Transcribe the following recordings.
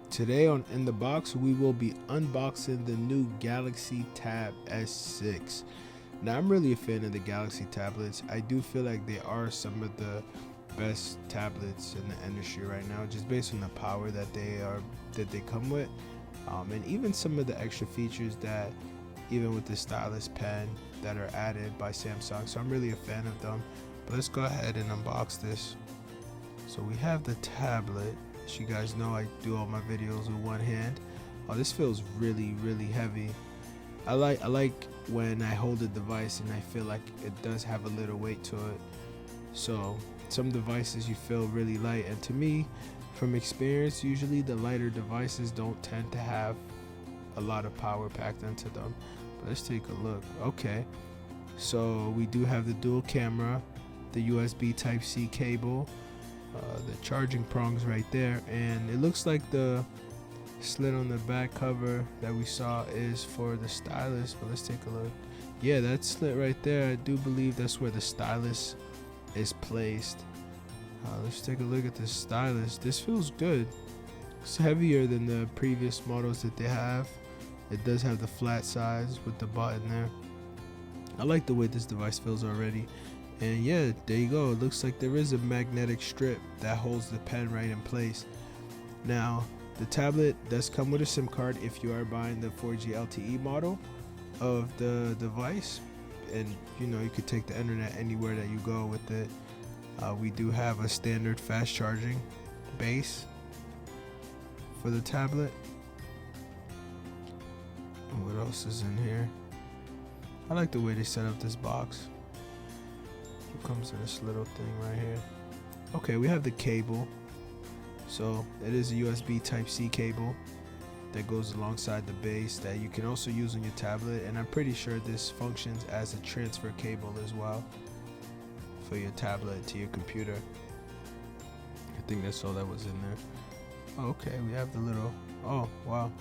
Today on In the Box, we will be unboxing the new Galaxy Tab S6. Now, I'm really a fan of the Galaxy tablets. I do feel like they are some of the best tablets in the industry right now, just based on the power that they come with, and even some of the extra features that, even with the stylus pen, that are added by Samsung. So I'm really a fan of them. But let's go ahead and unbox this. So we have the tablet. As you guys know, I do all my videos with one hand. Oh, this feels really heavy. I like when I hold the device and I feel like it does have a little weight to it. So some devices you feel really light, and to me, from experience, usually the lighter devices don't tend to have a lot of power packed into them. But let's take a look. Okay, so we do have the dual camera, the USB Type-C cable, the charging prongs right there, and it looks like the slit on the back cover that we saw is for the stylus. But let's take a look. Yeah, that slit right there, I do believe that's where the stylus is placed. Let's take a look at the stylus. This feels good. It's heavier than the previous models that they have. It does have the flat sides with the button there. I like the way this device feels already. And yeah, there you go. It looks like there is a magnetic strip that holds the pen right in place. Now, the tablet does come with a SIM card if you are buying the 4G LTE model of the device. And you know, you could take the internet anywhere that you go with it. We do have a standard fast charging base for the tablet. And what else is in here? I like the way they set up this box. It comes in this little thing right here. Okay, we have the cable. So it is a USB Type-C cable that goes alongside the base that you can also use on your tablet, and I'm pretty sure this functions as a transfer cable as well for your tablet to your computer. I think that's all that was in there. Okay, we have the little, oh wow,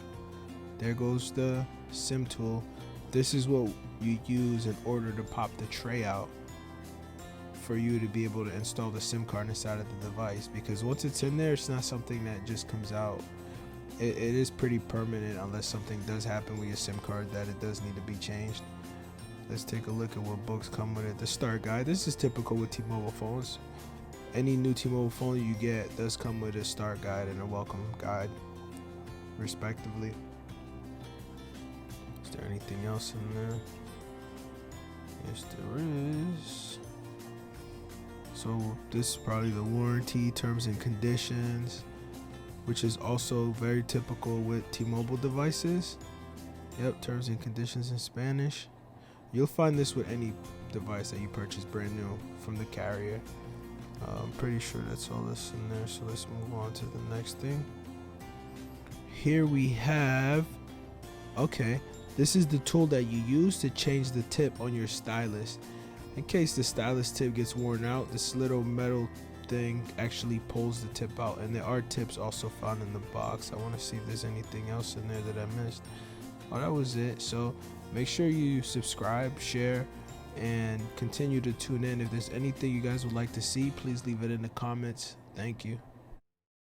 there goes the SIM tool. This is what you use in order to pop the tray out for you to be able to install the SIM card inside of the device, because once it's in there, it's not something that just comes out. It is pretty permanent unless something does happen with your SIM card that it does need to be changed. Let's take a look at what books come with it. The start guide. This is typical with T-Mobile phones. Any new T-Mobile phone you get does come with a start guide and a welcome guide, respectively. Is there anything else in there? Yes, there is. So this is probably the warranty, terms and conditions, which is also very typical with T-Mobile devices. Yep, terms and conditions in Spanish. You'll find this with any device that you purchase brand new from the carrier. I'm pretty sure that's all that's in there. So let's move on to the next thing. Here we have, okay, this is the tool that you use to change the tip on your stylus. In case the stylus tip gets worn out, this little metal thing actually pulls the tip out, and there are tips also found in the box. I want to see if there's anything else in there that I missed. Oh, that was it. So make sure you subscribe, share, and continue to tune in. If there's anything you guys would like to see, please leave it in the comments. Thank you.